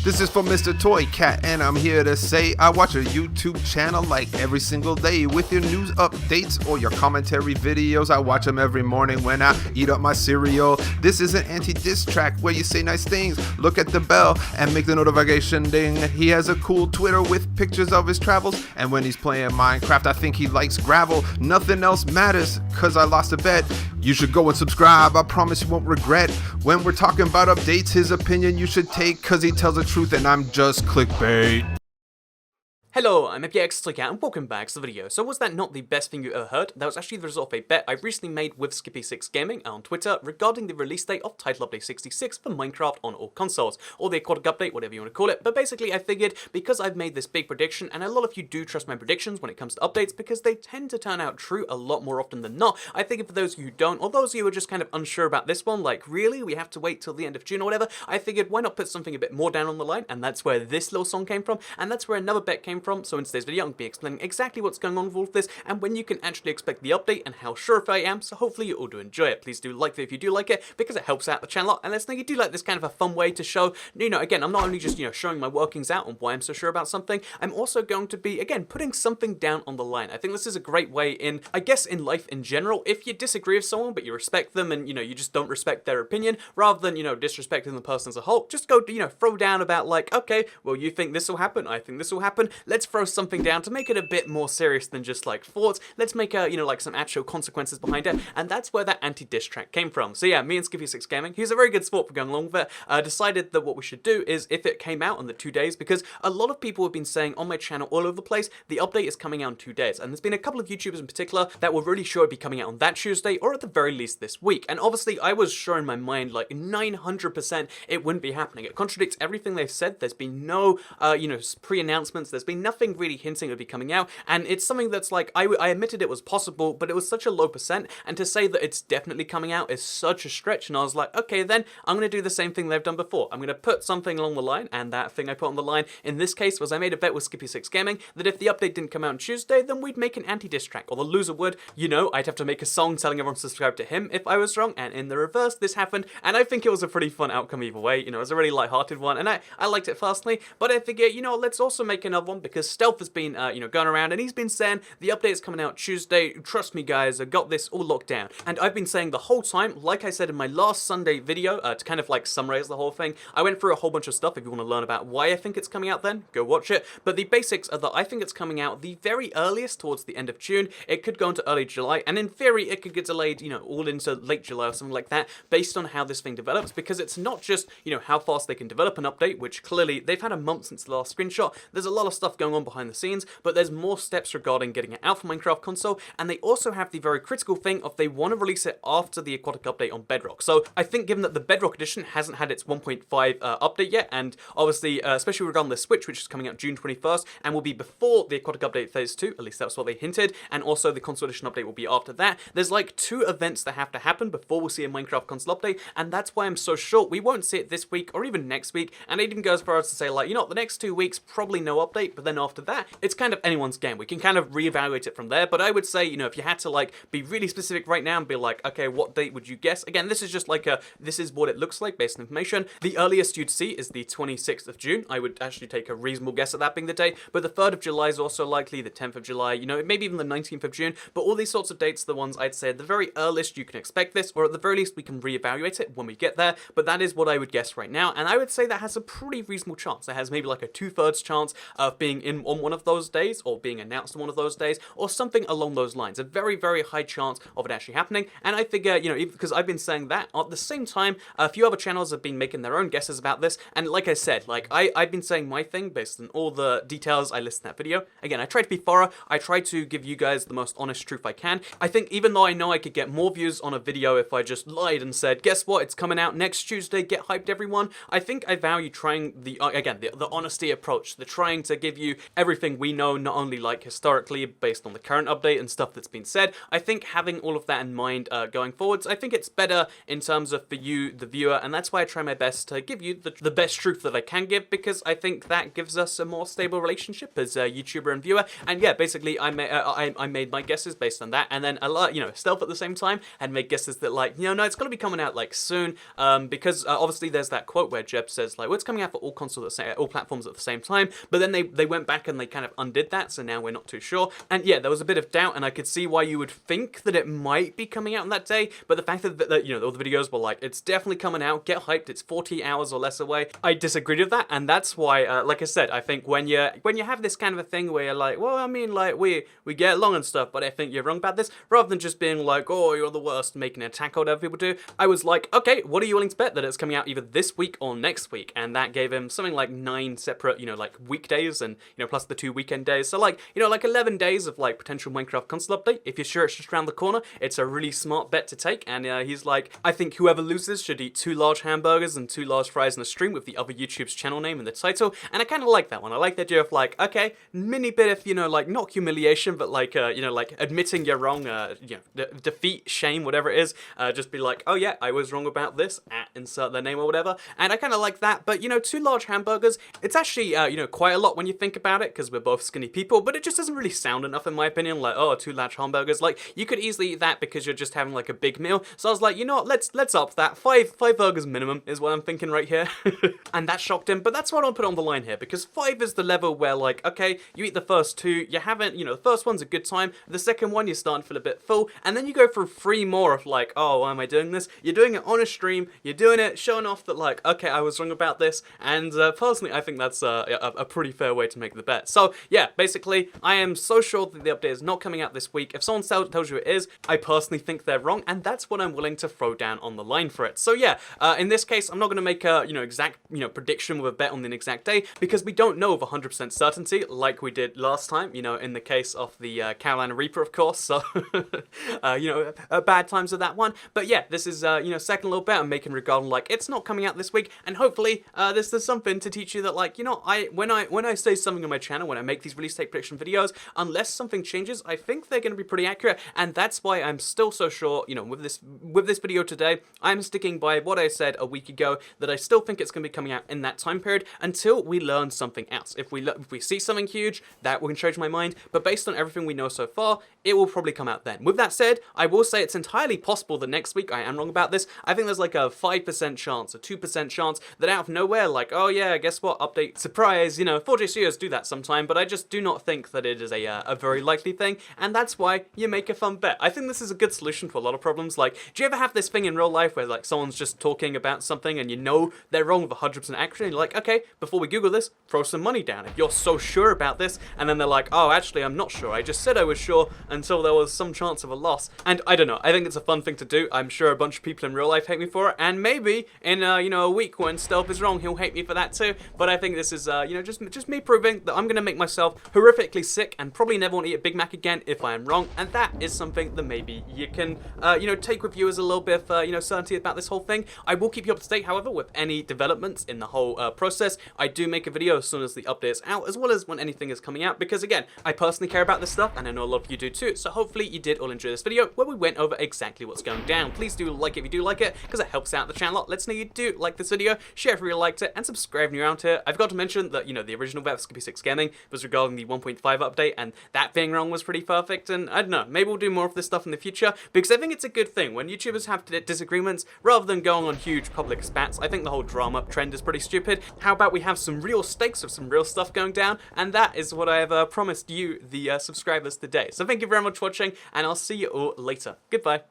This is for Mr. Toy Cat, and I'm here to say I watch a YouTube channel like every single day with your news updates or your commentary videos. I watch them every morning when I eat up my cereal. This is an anti-diss track where you say nice things, look at the bell, and make the notification ding. He has a cool Twitter with pictures of his travels, and when he's playing Minecraft, I think he likes gravel. Nothing else matters, cause I lost a bet. You should go and subscribe, I promise you won't regret. When we're talking about updates, his opinion you should take, cause he tells the truth and I'm just clickbait. Hello, I'm Aquatic and welcome back to the video. So was that not the best thing you ever heard? That was actually the result of a bet I recently made with TU66 Gaming on Twitter regarding the release date of Title Update 66 for Minecraft on all consoles, or the Aquatic update, whatever you want to call it. But basically I figured, because I've made this big prediction, and a lot of you do trust my predictions when it comes to updates because they tend to turn out true a lot more often than not, I figured for those of you who don't, or those of you who are just kind of unsure about this one, like really, we have to wait till the end of June or whatever, I figured why not put something a bit more down on the line, and that's where this little song came from, and that's where another bet came from. So in today's video I'm going to be explaining exactly what's going on with all of this and when you can actually expect the update and how sure if I am, so hopefully you all do enjoy it. Please do like it if you do like it because it helps out the channel, and let's know you do like this kind of a fun way to show, again, I'm not only just, showing my workings out on why I'm so sure about something, I'm also going to be, again, putting something down on the line. I think this is a great way in, I guess, in life in general, if you disagree with someone but you respect them and, you just don't respect their opinion, rather than, disrespecting the person as a whole, just go, throw down about like, okay, well, you think this will happen, I think this will happen, let's throw something down to make it a bit more serious than just like thoughts. Let's make like some actual consequences behind it, and that's where that anti-diss track came from. So yeah, me and TU66 Gaming, he's a very good sport for going along with it, decided that what we should do is, if it came out on the 2 days, because a lot of people have been saying on my channel all over the place, the update is coming out in 2 days, and there's been a couple of YouTubers in particular that were really sure it'd be coming out on that Tuesday, or at the very least this week, and obviously I was sure in my mind, like 900% it wouldn't be happening. It contradicts everything they've said. There's been no, pre-announcements, there's been nothing really hinting it would be coming out, and it's something that's like, I admitted it was possible, but it was such a low percent, and to say that it's definitely coming out is such a stretch, and I was like, okay, then I'm going to do the same thing they've done before. I'm going to put something along the line, and that thing I put on the line in this case was I made a bet with TU66 Gaming that if the update didn't come out on Tuesday, then we'd make an anti-diss track, or the loser would, I'd have to make a song telling everyone to subscribe to him if I was wrong, and in the reverse, this happened, and I think it was a pretty fun outcome either way. It was a really light-hearted one, and I liked it personally, but I figured, let's also make another one, because Stealth has been, going around, and he's been saying the update is coming out Tuesday. Trust me, guys, I got this all locked down. And I've been saying the whole time, like I said in my last Sunday video, to kind of like summarize the whole thing, I went through a whole bunch of stuff. If you want to learn about why I think it's coming out, then go watch it. But the basics are that I think it's coming out the very earliest towards the end of June. It could go into early July, and in theory, it could get delayed, all into late July or something like that, based on how this thing develops, because it's not just, how fast they can develop an update, which clearly they've had a month since the last screenshot. There's a lot of stuff going on behind the scenes, but there's more steps regarding getting it out for Minecraft console, and they also have the very critical thing of they want to release it after the Aquatic update on Bedrock. So I think given that the Bedrock edition hasn't had its 1.5 update yet, and obviously especially regarding the Switch, which is coming out June 21st and will be before the Aquatic update phase 2, at least that's what they hinted, and also the console edition update will be after that, there's like 2 events that have to happen before we'll see a Minecraft console update, and that's why I'm so sure we won't see it this week or even next week, and I even go as far as to say, like, the next 2 weeks probably no update, but then after that it's kind of anyone's game. We can kind of reevaluate it from there, but I would say, if you had to like be really specific right now and be like, okay, what date would you guess? Again, this is just like this is what it looks like based on information. The earliest you'd see is the 26th of June. I would actually take a reasonable guess at that being the date, but the 3rd of July is also likely, the 10th of July, maybe even the 19th of June, but all these sorts of dates are the ones I'd say at the very earliest you can expect this, or at the very least we can reevaluate it when we get there, but that is what I would guess right now, and I would say that has a pretty reasonable chance. It has maybe like a 2/3 chance of being on one of those days, or being announced on one of those days, or something along those lines. A very, very high chance of it actually happening, and I figure, because I've been saying that, at the same time, a few other channels have been making their own guesses about this, and like I said, like, I've been saying my thing based on all the details I listed in that video. Again, I try to be thorough, I try to give you guys the most honest truth I can. I think even though I know I could get more views on a video if I just lied and said, guess what, it's coming out next Tuesday, get hyped everyone, I think I value trying the honesty approach, the trying to give you you everything we know, not only like historically based on the current update and stuff that's been said. I think having all of that in mind going forwards, I think it's better in terms of for you, the viewer, and that's why I try my best to give you the best truth that I can give, because I think that gives us a more stable relationship as a YouTuber and viewer. And yeah, basically I made my guesses based on that, and then a lot, Stealth at the same time had made guesses that like, no, it's gonna be coming out like soon, because obviously there's that quote where Jeb says like, well, it's coming out for all consoles all platforms at the same time, but then they went back and they kind of undid that, so now we're not too sure. And yeah, there was a bit of doubt, and I could see why you would think that it might be coming out on that day, but the fact that all the videos were like, it's definitely coming out, get hyped, it's 40 hours or less away, I disagreed with that. And that's why, like I said, I think when you have this kind of a thing where you're like, well, I mean, like, we get along and stuff, but I think you're wrong about this, rather than just being like, oh, you're the worst, making an attack or whatever people do, I was like, okay, what are you willing to bet that it's coming out either this week or next week? And that gave him something like 9 separate, like weekdays, and plus the 2 weekend days, so like, like 11 days of like potential Minecraft console update. If you're sure it's just around the corner, it's a really smart bet to take. And he's like, I think whoever loses should eat 2 large hamburgers and 2 large fries in a stream with the other YouTube's channel name in the title. And I kind of like that one. I like the idea of like, okay, mini bit of, like not humiliation, but like, like admitting you're wrong, defeat, shame, whatever it is. Just be like, oh yeah, I was wrong about this, insert their name or whatever. And I kind of like that. But 2 large hamburgers, it's actually, quite a lot when you think about it, because we're both skinny people, but it just doesn't really sound enough in my opinion. Like, oh, 2 large hamburgers. Like, you could easily eat that because you're just having like a big meal. So I was like, you know what, let's up that. 5 burgers minimum is what I'm thinking right here. And that shocked him, but that's what I'll put on the line here, because 5 is the level where like, okay, you eat the first 2, you haven't, the first one's a good time, the second one you're starting to feel a bit full, and then you go for 3 more of like, oh, why am I doing this? You're doing it on a stream, you're doing it, showing off that like, okay, I was wrong about this, and personally, I think that's a pretty fair way to make the bet. So yeah, basically, I am so sure that the update is not coming out this week. If someone tells you it is, I personally think they're wrong, and that's what I'm willing to throw down on the line for it. So yeah, in this case, I'm not going to make a exact prediction with a bet on the exact day, because we don't know with 100% certainty, like we did last time, in the case of the Carolina Reaper, of course. So bad times with that one. But yeah, this is second little bet I'm making regarding like it's not coming out this week, and hopefully this is something to teach you that like when I say something on my channel, when I make these release date prediction videos, unless something changes, I think they're going to be pretty accurate, and that's why I'm still so sure, with this video today, I'm sticking by what I said a week ago, that I still think it's going to be coming out in that time period until we learn something else. If we see something huge, that will change my mind, but based on everything we know so far, it will probably come out then. With that said, I will say it's entirely possible that next week I am wrong about this. I think there's like a 5% chance, a 2% chance that out of nowhere, like, oh yeah, guess what, update, surprise, 4J Studios do that sometime, but I just do not think that it is a very likely thing, and that's why you make a fun bet. I think this is a good solution to a lot of problems. Like, do you ever have this thing in real life where like someone's just talking about something and they're wrong with 100% accuracy, and you're like, okay, before we Google this, throw some money down. If you're so sure about this, and then they're like, oh, actually, I'm not sure. I just said I was sure until there was some chance of a loss. And I don't know. I think it's a fun thing to do. I'm sure a bunch of people in real life hate me for it, and maybe in a week when Stealth is wrong, he'll hate me for that too. But I think this is just me proving that I'm gonna make myself horrifically sick and probably never want to eat a Big Mac again if I am wrong. And that is something that maybe you can take with you as a little bit of certainty about this whole thing. I will keep you up to date, however, with any developments in the whole process. I do make a video as soon as the update is out, as well as when anything is coming out, because again, I personally care about this stuff, and I know a lot of you do too. So hopefully you did all enjoy this video where we went over exactly what's going down. Please do like it if you do like it, because it helps out the channel a lot. Let's know you do like this video, share if you really liked it, and subscribe if you're around here. I forgot to mention that the original bet for TU66 Gaming was regarding the 1.5 update, and that being wrong was pretty perfect. And I don't know, maybe we'll do more of this stuff in the future, because I think it's a good thing when YouTubers have disagreements rather than going on huge public spats. I think the whole drama trend is pretty stupid. How about we have some real stakes with some real stuff going down? And that is what I have promised you, the subscribers, today. So thank you very much for watching, and I'll see you all later. Goodbye.